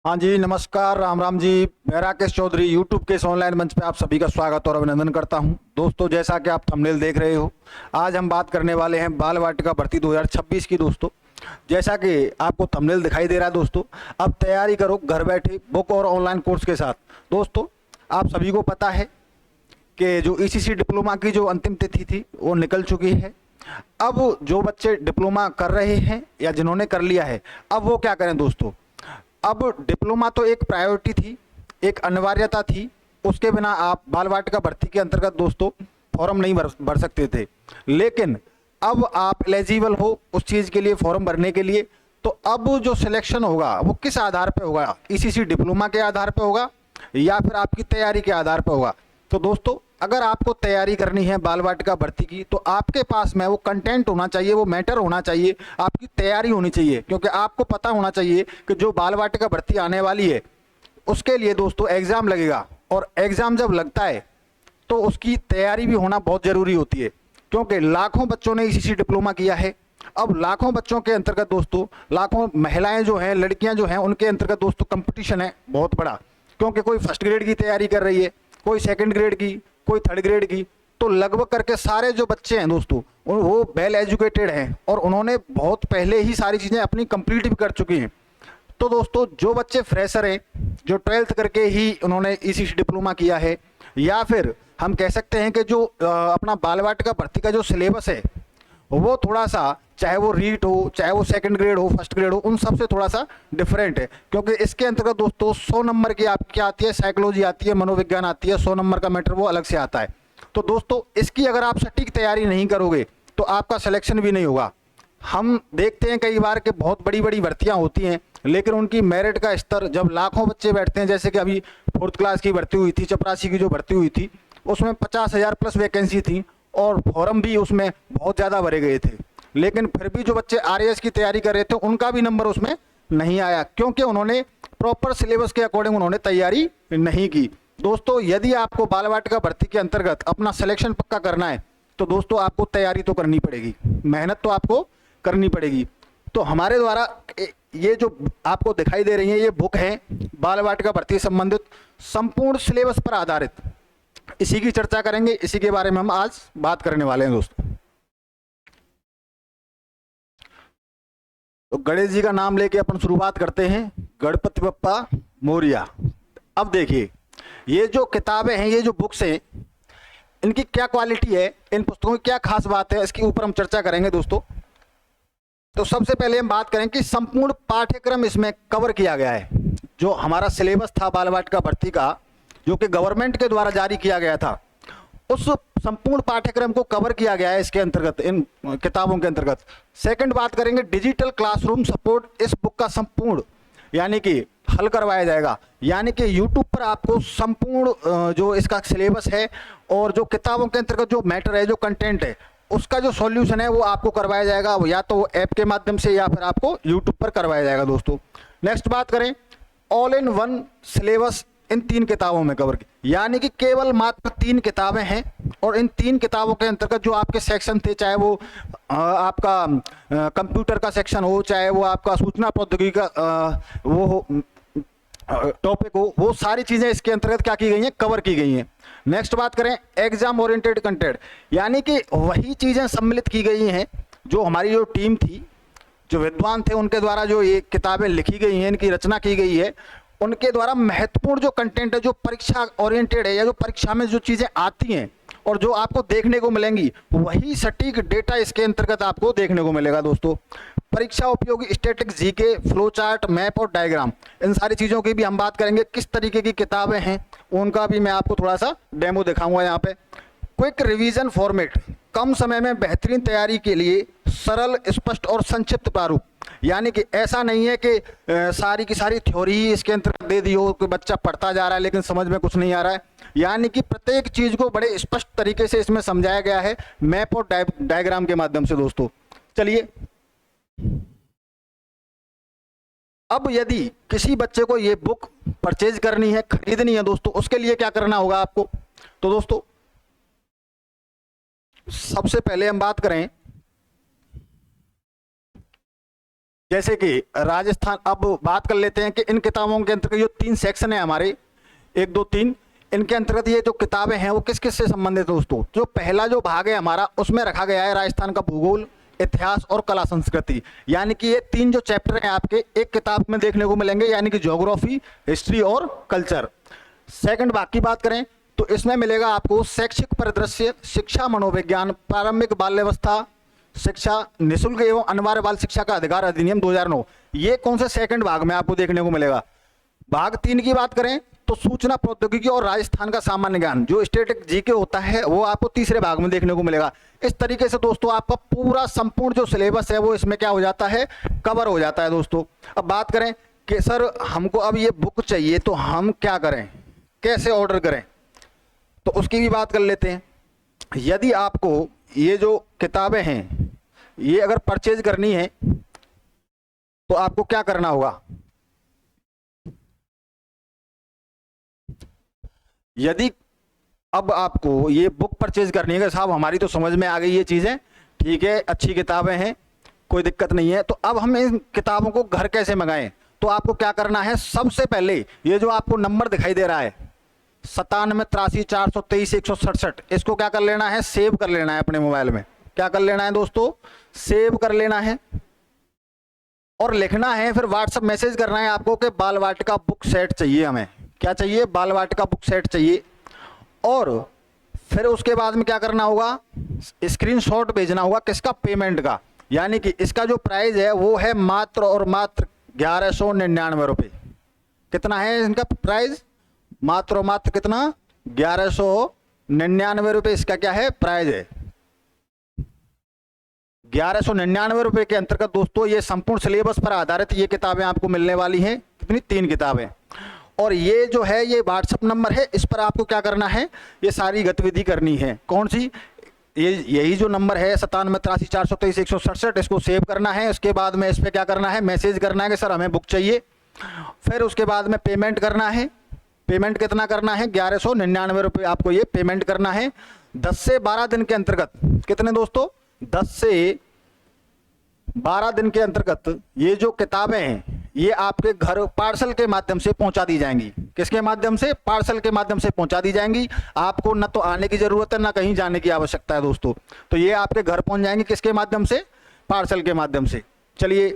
हाँ जी, नमस्कार। राम राम जी। मैं राकेश चौधरी यूट्यूब के इस ऑनलाइन मंच पे आप सभी का स्वागत और अभिनंदन करता हूं। दोस्तों, जैसा कि आप थंबनेल देख रहे हो, आज हम बात करने वाले हैं बाल वाटिका भर्ती 2026 की। दोस्तों, जैसा कि आपको थंबनेल दिखाई दे रहा है, दोस्तों अब तैयारी करो घर बैठे बुक और ऑनलाइन कोर्स के साथ। दोस्तों, आप सभी को पता है कि जो ईसीसी डिप्लोमा की जो अंतिम तिथि थी वो निकल चुकी है। अब जो बच्चे डिप्लोमा कर रहे हैं या जिन्होंने कर लिया है, अब वो क्या करें दोस्तों। अब डिप्लोमा तो एक प्रायोरिटी थी, एक अनिवार्यता थी। उसके बिना आप बाल वाटिका भर्ती के अंतर्गत दोस्तों फॉर्म नहीं भर सकते थे। लेकिन अब आप एलिजिबल हो उस चीज़ के लिए, फॉर्म भरने के लिए। तो अब जो सिलेक्शन होगा वो किस आधार पे होगा? ईसीसी डिप्लोमा के आधार पे होगा या फिर आपकी तैयारी के आधार पे होगा? तो दोस्तों, अगर आपको तैयारी करनी है बाल वाटिका भर्ती की, तो आपके पास में वो कंटेंट होना चाहिए, वो मैटर होना चाहिए, आपकी तैयारी होनी चाहिए। क्योंकि आपको पता होना चाहिए कि जो बाल वाटिका भर्ती आने वाली है उसके लिए दोस्तों एग्ज़ाम लगेगा, और एग्ज़ाम जब लगता है तो उसकी तैयारी भी होना बहुत ज़रूरी होती है। क्योंकि लाखों बच्चों ने ईसीसी डिप्लोमा किया है। अब लाखों बच्चों के अंतर्गत दोस्तों लाखों महिलाएं जो हैं, लड़कियां जो हैं, उनके अंतर्गत दोस्तों कंपटीशन है बहुत बड़ा। क्योंकि कोई फर्स्ट ग्रेड की तैयारी कर रही है, कोई सेकंड ग्रेड की, कोई थर्ड ग्रेड की। तो लगभग करके सारे जो बच्चे हैं दोस्तों वो वेल एजुकेटेड हैं और उन्होंने बहुत पहले ही सारी चीज़ें अपनी कंप्लीट भी कर चुकी हैं। तो दोस्तों, जो बच्चे फ्रेशर हैं, जो 12th करके ही उन्होंने इसी डिप्लोमा किया है, या फिर हम कह सकते हैं कि जो अपना बाल वाटिका भर्ती का जो सिलेबस है वो थोड़ा सा, चाहे वो रीट हो, चाहे वो सेकंड ग्रेड हो, फर्स्ट ग्रेड हो, उन सब से थोड़ा सा डिफरेंट है। क्योंकि इसके अंतर्गत दोस्तों 100 नंबर की आपकी आती है, साइकोलॉजी आती है, मनोविज्ञान आती है, 100 नंबर का मैटर वो अलग से आता है। तो दोस्तों, इसकी अगर आप सटीक तैयारी नहीं करोगे तो आपका सिलेक्शन भी नहीं होगा। हम देखते हैं कई बार कि बहुत बड़ी बड़ी भर्तियां होती हैं, लेकिन उनकी मेरिट का स्तर, जब लाखों बच्चे बैठते हैं, जैसे कि अभी 4th क्लास की भर्ती हुई थी, चपरासी की जो भर्ती हुई थी, उसमें 50,000 प्लस वैकेंसी थी और फॉर्म भी उसमें बहुत ज़्यादा भरे गए थे। लेकिन फिर भी जो बच्चे आरएएस की तैयारी कर रहे थे उनका भी नंबर उसमें नहीं आया, क्योंकि उन्होंने प्रॉपर सिलेबस के अकॉर्डिंग उन्होंने तैयारी नहीं की। दोस्तों, यदि आपको बाल वाटिका भर्ती के अंतर्गत अपना सिलेक्शन पक्का करना है तो दोस्तों आपको तैयारी तो करनी पड़ेगी, मेहनत तो आपको करनी पड़ेगी। तो हमारे द्वारा ये जो आपको दिखाई दे रही है ये बुक है बाल वाटिका भर्ती संबंधित संपूर्ण सिलेबस पर आधारित। इसी की चर्चा करेंगे, इसी के बारे में हम आज बात करने वाले हैं दोस्तों। तो गणेश जी का नाम लेके अपन शुरुआत करते हैं। गणपति बप्पा मोरिया। अब देखिए, ये जो किताबें हैं, ये जो बुक्स हैं, इनकी क्या क्वालिटी है, इन पुस्तकों की क्या खास बात है, इसके ऊपर हम चर्चा करेंगे दोस्तों। तो सबसे पहले हम बात करें कि संपूर्ण पाठ्यक्रम इसमें कवर किया गया है। जो हमारा सिलेबस था बाल वाटिका भर्ती का, जो कि गवर्नमेंट के द्वारा जारी किया गया था, उस संपूर्ण पाठ्यक्रम को कवर किया गया है इसके अंतर्गत, इन किताबों के अंतर्गत। सेकंड बात करेंगे डिजिटल क्लासरूम सपोर्ट। इस बुक का संपूर्ण यानी कि हल करवाया जाएगा, यानी कि यूट्यूब पर आपको संपूर्ण जो इसका सिलेबस है और जो किताबों के अंतर्गत जो मैटर है, जो कंटेंट है, उसका जो सॉल्यूशन है वो आपको करवाया जाएगा, वो या तो ऐप के माध्यम से या फिर आपको यूट्यूब पर करवाया जाएगा दोस्तों। नेक्स्ट बात करें, all in one syllabus in 3 किताबों में कवर की, यानी कि केवल मात्र 3 किताबें हैं और इन 3 किताबों के अंतर्गत जो आपके सेक्शन थे, चाहे वो आपका कंप्यूटर का सेक्शन हो, चाहे वो आपका सूचना प्रौद्योगिकी का वो हो, टॉपिक हो, वो सारी चीज़ें इसके अंतर्गत क्या की गई हैं, कवर की गई हैं। नेक्स्ट बात करें एग्जाम ओरिएंटेड कंटेंट, यानी कि वही चीज़ें सम्मिलित की गई हैं जो हमारी जो टीम थी, जो विद्वान थे, उनके द्वारा जो ये किताबें लिखी गई हैं, इनकी रचना की गई है, उनके द्वारा महत्वपूर्ण जो कंटेंट है, जो परीक्षा ओरिएंटेड है, या जो परीक्षा में जो चीज़ें आती हैं और जो आपको देखने को मिलेंगी, वही सटीक डेटा इसके अंतर्गत आपको देखने को मिलेगा दोस्तों। परीक्षा उपयोगी statics, GK, flow chart, map और डायग्राम, इन सारी चीज़ों की भी हम बात करेंगे। किस तरीके की किताबें हैं उनका भी मैं आपको थोड़ा सा डेमो दिखाऊंगा यहाँ पे। क्विक रिवीजन फॉर्मेट, कम समय में बेहतरीन तैयारी के लिए सरल, स्पष्ट और संक्षिप्त प्रारूप, यानी कि ऐसा नहीं है कि सारी की सारी थ्योरी ही इसके अंतर्गत दे दी हो कि बच्चा पढ़ता जा रहा है लेकिन समझ में कुछ नहीं आ रहा है। यानी कि प्रत्येक चीज़ को बड़े स्पष्ट तरीके से इसमें समझाया गया है, मैप और डायग्राम के माध्यम से दोस्तों। चलिए, अब यदि किसी बच्चे को ये बुक परचेज करनी है, खरीदनी है दोस्तों, उसके लिए क्या करना होगा आपको? तो दोस्तों, सबसे पहले हम बात करें जैसे कि राजस्थान, अब बात कर लेते हैं कि इन किताबों के अंतर्गत जो 3 सेक्शन है हमारे, 1 2 3, इनके अंतर्गत ये जो किताबें हैं वो किस किस से संबंधित है दोस्तों। जो पहला जो भाग है हमारा, उसमें रखा गया है राजस्थान का भूगोल, इतिहास और कला संस्कृति। यानी कि ये 3 जो चैप्टर हैं आपके एक किताब में देखने को मिलेंगे, यानी कि ज्योग्राफी, हिस्ट्री और कल्चर। सेकंड भाग की बात करें तो इसमें मिलेगा आपको शैक्षिक परिदृश्य, शिक्षा मनोविज्ञान, प्रारंभिक बाल्यावस्था शिक्षा, निःशुल्क एवं अनिवार्य बाल शिक्षा का अधिकार अधिनियम 2009। ये कौन से सेकंड भाग में आपको देखने को मिलेगा। भाग 3 की बात करें तो सूचना प्रौद्योगिकी और राजस्थान का सामान्य ज्ञान, जो स्टैटिक जीके होता है, वो आपको तीसरे भाग में देखने को मिलेगा। इस तरीके से दोस्तों आपका पूरा संपूर्ण जो सिलेबस है वो इसमें क्या हो जाता है, कवर हो जाता है दोस्तों। अब बात करें कि सर हमको अब ये बुक चाहिए तो हम क्या करें, कैसे ऑर्डर करें, तो उसकी भी बात कर लेते हैं। यदि आपको ये जो किताबें हैं ये अगर परचेज करनी है तो आपको क्या करना होगा। यदि अब आपको ये बुक परचेज करनी है कि साहब हमारी तो समझ में आ गई ये चीज़ें, ठीक है, अच्छी किताबें हैं, कोई दिक्कत नहीं है, तो अब हम इन किताबों को घर कैसे मंगाएं, तो आपको क्या करना है। सबसे पहले ये जो आपको नंबर दिखाई दे रहा है 9783431167, इसको क्या कर लेना है, सेव कर लेना है अपने मोबाइल में। क्या कर लेना है दोस्तों, सेव कर लेना है और लिखना है, फिर व्हाट्सएप मैसेज करना है आपको कि बाल वाटिका बुक सेट चाहिए, हमें क्या चाहिए, बाल वाटिका बुक सेट चाहिए। और फिर उसके बाद में क्या करना होगा, स्क्रीनशॉट भेजना होगा किसका, पेमेंट का। यानी कि इसका जो प्राइस है वो है मात्र और मात्र 1199 रुपये। कितना है इनका प्राइस, मात्र और मात्र कितना, 1199 रुपये इसका क्या है, प्राइस है। 1199 रुपये के अंतर्गत दोस्तों ये संपूर्ण सिलेबस पर आधारित ये किताबें आपको मिलने वाली हैं। कितनी, 3 किताबें। और ये जो है ये व्हाट्सएप नंबर है, इस पर आपको क्या करना है, ये सारी गतिविधि करनी है। कौन सी, ये यही जो नंबर है 9783431167, इसको सेव करना है। उसके बाद में इस पर क्या करना है, मैसेज करना है कि सर हमें बुक चाहिए। फिर उसके बाद में पेमेंट करना है। पेमेंट कितना करना है, 1199 रुपये आपको ये पेमेंट करना है। 10 से 12 दिन के अंतर्गत, कितने दोस्तों, 10 से 12 दिन के अंतर्गत ये जो किताबें हैं ये आपके घर पार्सल के माध्यम से पहुंचा दी जाएंगी। किसके माध्यम से, पार्सल के माध्यम से पहुंचा दी जाएंगी। आपको न तो आने की जरूरत है ना कहीं जाने की आवश्यकता है दोस्तों, तो ये आपके घर पहुंच जाएंगी। किसके माध्यम से, पार्सल के माध्यम से। चलिए,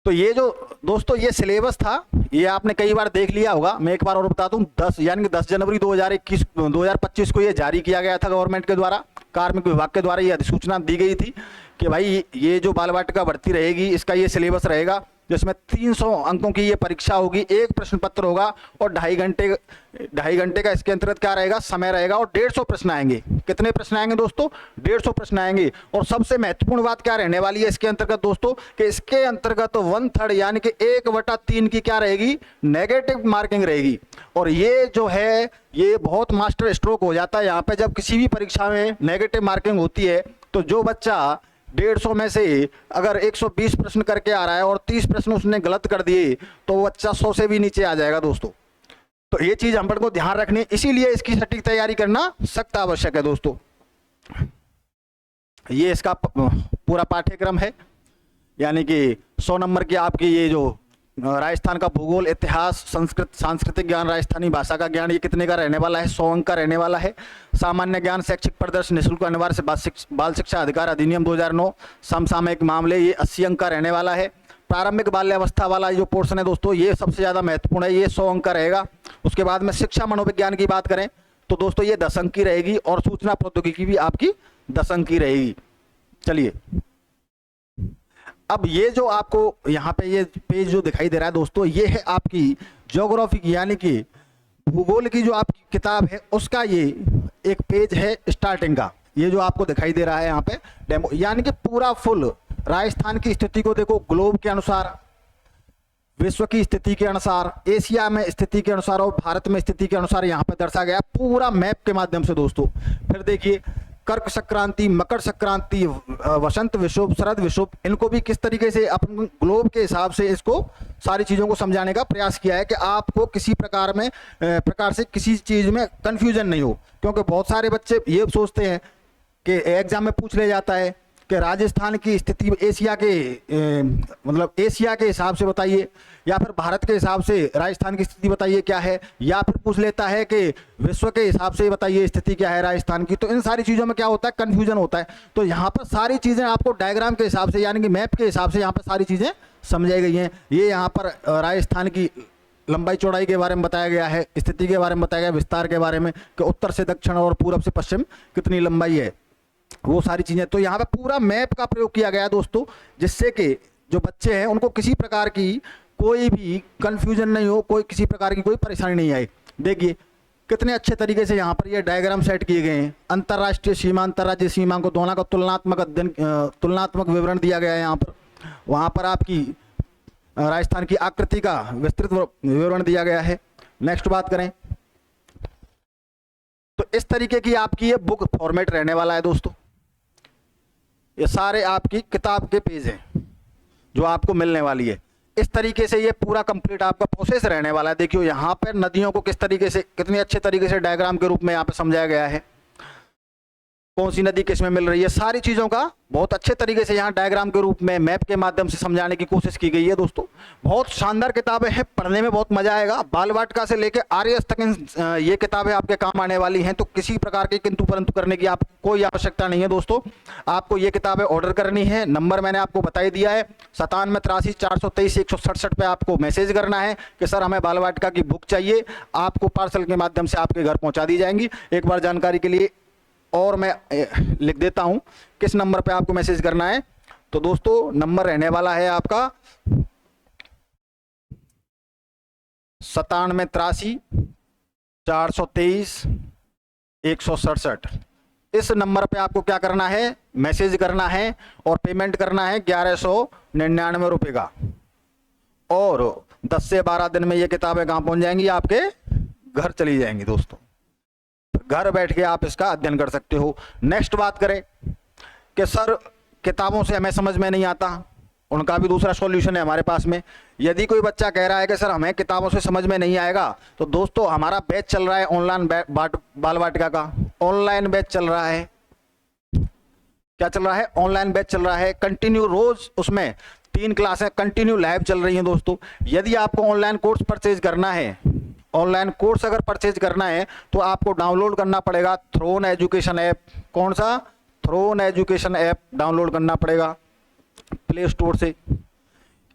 तो ये जो दोस्तों ये सिलेबस था ये आपने कई बार देख लिया होगा। मैं एक बार और बता दूं, 10 यानी कि 10 जनवरी 2025 को ये जारी किया गया था गवर्नमेंट के द्वारा, कार्मिक विभाग के द्वारा ये अधिसूचना दी गई थी कि भाई ये जो बाल वाटिका भर्ती रहेगी इसका ये सिलेबस रहेगा, जिसमें 300 अंकों की ये परीक्षा होगी, एक प्रश्न पत्र होगा और 2.5 घंटे का इसके अंतर्गत क्या रहेगा, समय रहेगा, और 150 प्रश्न आएंगे। कितने प्रश्न आएंगे दोस्तों, 150 प्रश्न आएंगे। और सबसे महत्वपूर्ण बात क्या रहने वाली है इसके अंतर्गत दोस्तों, कि इसके अंतर्गत 1/3 यानी कि 1/3 की क्या रहेगी, नेगेटिव मार्किंग रहेगी। और ये जो है ये बहुत मास्टर स्ट्रोक हो जाता है यहाँ पे, जब किसी भी परीक्षा में नेगेटिव मार्किंग होती है तो जो बच्चा 150 में से अगर 120 प्रश्न करके आ रहा है और 30 प्रश्न उसने गलत कर दिए तो वो बच्चा 100 से भी नीचे आ जाएगा दोस्तों। तो ये चीज हम पर को ध्यान रखनी, इसीलिए इसकी सटीक तैयारी करना सख्त आवश्यक है दोस्तों। ये इसका पूरा पाठ्यक्रम है, यानी कि 100 नंबर की आपकी ये जो राजस्थान का भूगोल, इतिहास, सांस्कृतिक ज्ञान, राजस्थानी भाषा का ज्ञान, ये कितने का रहने वाला है, 100 अंक का रहने वाला है। सामान्य ज्ञान, शैक्षिक प्रदर्शन, निःशुल्क अनिवार्य बाल शिक्षा अधिकार अधिनियम 2009, समसामयिक मामले, ये 80 अंक का रहने वाला है। प्रारंभिक बाल्यावस्था वाला जो पोर्शन है दोस्तों ये सबसे ज़्यादा महत्वपूर्ण है, ये 100 अंक का रहेगा। उसके बाद में शिक्षा मनोविज्ञान की बात करें तो दोस्तों ये 10 अंक की रहेगी, और सूचना प्रौद्योगिकी भी आपकी 10 अंक की रहेगी। चलिए, अब ये जो आपको यहाँ पे ये पेज जो दिखाई दे रहा है दोस्तों, ये है आपकी ज्योग्राफी की यानी कि भूगोल की जो आपकी किताब है उसका ये एक पेज है स्टार्टिंग का। ये जो आपको दिखाई दे रहा है यहाँ पे डेमो, यानी कि पूरा फुल राजस्थान की स्थिति को देखो, ग्लोब के अनुसार, विश्व की स्थिति के अनुसार, एशिया में स्थिति के अनुसार और भारत में स्थिति के अनुसार यहाँ पे दर्शाया गया पूरा मैप के माध्यम से दोस्तों। फिर देखिए कर्क संक्रांति, मकर संक्रांति, वसंत विषुव, शरद विषुव, इनको भी किस तरीके से अपन ग्लोब के हिसाब से इसको सारी चीज़ों को समझाने का प्रयास किया है कि आपको किसी प्रकार से किसी चीज़ में कंफ्यूजन नहीं हो। क्योंकि बहुत सारे बच्चे ये सोचते हैं कि एग्जाम में पूछ ले जाता है कि राजस्थान की स्थिति एशिया के मतलब एशिया के हिसाब से बताइए, या फिर भारत के हिसाब से राजस्थान की स्थिति बताइए क्या है, या फिर पूछ लेता है कि विश्व के हिसाब से बताइए स्थिति क्या है राजस्थान की। तो इन सारी चीज़ों में क्या होता है, कन्फ्यूजन होता है। तो यहाँ पर सारी चीज़ें आपको डायग्राम के हिसाब से यानी कि मैप के हिसाब से यहाँ पर सारी चीज़ें समझाई गई हैं। ये यहाँ पर राजस्थान की लंबाई चौड़ाई के बारे में बताया गया है, स्थिति के बारे में बताया गया, विस्तार के बारे में कि उत्तर से दक्षिण और पूरब से पश्चिम कितनी लंबाई है, वो सारी चीज़ें। तो यहाँ पे पूरा मैप का प्रयोग किया गया दोस्तों, जिससे कि जो बच्चे हैं उनको किसी प्रकार की कोई भी कंफ्यूजन नहीं हो, कोई किसी प्रकार की कोई परेशानी नहीं आए। देखिए कितने अच्छे तरीके से यहाँ पर ये डायग्राम सेट किए गए हैं। अंतर्राष्ट्रीय सीमा, अंतर्राज्यीय सीमा को दोनों का तुलनात्मक अध्ययन, तुलनात्मक विवरण दिया गया है यहाँ पर। वहाँ पर आपकी राजस्थान की आकृति का विस्तृत विवरण दिया गया है। नेक्स्ट बात करें तो इस तरीके की आपकी ये बुक फॉर्मेट रहने वाला है दोस्तों। ये सारे आपकी किताब के पेज हैं जो आपको मिलने वाली है। इस तरीके से ये पूरा कंप्लीट आपका प्रोसेस रहने वाला है। देखियो यहाँ पर नदियों को किस तरीके से, कितने अच्छे तरीके से डायग्राम के रूप में यहाँ पे समझाया गया है, कौन सी नदी किस में मिल रही है, सारी चीज़ों का बहुत अच्छे तरीके से यहाँ डायग्राम के रूप में मैप के माध्यम से समझाने की कोशिश की गई है दोस्तों। बहुत शानदार किताबें हैं, पढ़ने में बहुत मजा आएगा। बाल वाटिका से लेकर आर्यस तक ये किताबें आपके काम आने वाली हैं। तो किसी प्रकार की किंतु परंतु करने की आप कोई आवश्यकता नहीं है दोस्तों। आपको ये किताबें ऑर्डर करनी है। नंबर मैंने आपको बता ही दिया है, 9783431167 पे आपको मैसेज करना है कि सर हमें बाल वाटिका की बुक चाहिए। आपको पार्सल के माध्यम से आपके घर पहुँचा दी जाएंगी। एक बार जानकारी के लिए और मैं लिख देता हूं किस नंबर पे आपको मैसेज करना है। तो दोस्तों नंबर रहने वाला है आपका 9783431167। इस नंबर पे आपको क्या करना है, मैसेज करना है और पेमेंट करना है 1199 रुपये का। और 10 से 12 दिन में ये किताबें कहाँ पहुंच जाएंगी, आपके घर चली जाएंगी दोस्तों। घर बैठ के आप इसका अध्ययन कर सकते हो। नेक्स्ट बात करें कि सर किताबों से हमें समझ में नहीं आता, उनका भी दूसरा सॉल्यूशन है हमारे पास में। यदि कोई बच्चा कह रहा है कि सर हमें किताबों से समझ में नहीं आएगा, तो दोस्तों हमारा बैच चल रहा है ऑनलाइन बाल वाटिका का। ऑनलाइन बैच चल रहा है, क्या चल रहा है, ऑनलाइन बैच चल रहा है। कंटिन्यू रोज उसमें 3 क्लासें कंटिन्यू लाइव चल रही हैं दोस्तों। यदि आपको ऑनलाइन कोर्स परचेज करना है, ऑनलाइन कोर्स अगर परचेज करना है तो आपको डाउनलोड करना पड़ेगा थ्रोन एजुकेशन ऐप। कौन सा, थ्रोन एजुकेशन ऐप डाउनलोड करना पड़ेगा प्ले स्टोर से।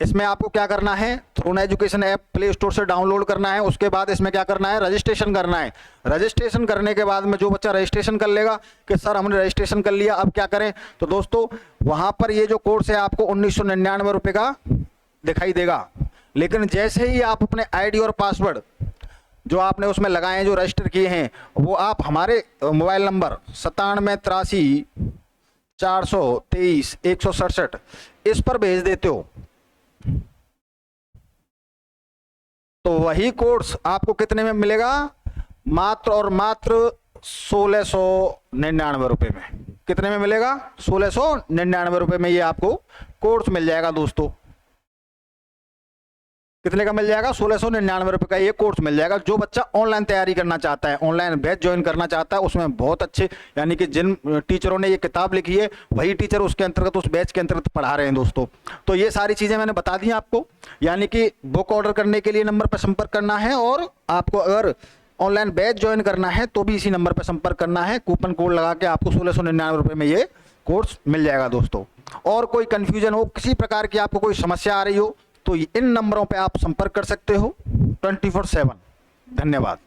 इसमें आपको क्या करना है, Throne Education app Play Store से डाउनलोड करना है। उसके बाद इसमें क्या करना है, रजिस्ट्रेशन करना है। रजिस्ट्रेशन करने के बाद में जो बच्चा रजिस्ट्रेशन कर लेगा कि सर हमने रजिस्ट्रेशन कर लिया, अब क्या करें, तो दोस्तों वहाँ पर ये जो कोर्स है आपको 1999 रुपये का दिखाई देगा। लेकिन जैसे ही आप अपने आईडी और पासवर्ड जो आपने उसमें लगाए हैं, जो रजिस्टर किए हैं, वो आप हमारे मोबाइल नंबर 9783431167 इस पर भेज देते हो, तो वही कोर्स आपको कितने में मिलेगा, मात्र और मात्र 1699 रुपये में। कितने में मिलेगा, 1699 रुपये में ये आपको कोर्स मिल जाएगा दोस्तों। कितने का मिल जाएगा, 1699 रुपये का ये कोर्स मिल जाएगा। जो बच्चा ऑनलाइन तैयारी करना चाहता है, ऑनलाइन बैच ज्वाइन करना चाहता है, उसमें बहुत अच्छे यानी कि जिन टीचरों ने ये किताब लिखी है वही टीचर उसके अंतर्गत, उस बैच के अंतर्गत पढ़ा रहे हैं दोस्तों। तो ये सारी चीज़ें मैंने बता दी आपको। यानी कि बुक ऑर्डर करने के लिए नंबर पर संपर्क करना है, और आपको अगर ऑनलाइन बैच ज्वाइन करना है तो भी इसी नंबर पर संपर्क करना है। कूपन कोड लगा के आपको 1699 रुपये में ये कोर्स मिल जाएगा दोस्तों। और कोई कन्फ्यूजन हो, किसी प्रकार की आपको कोई समस्या आ रही हो, तो इन नंबरों पे आप संपर्क कर सकते हो 24/7। धन्यवाद।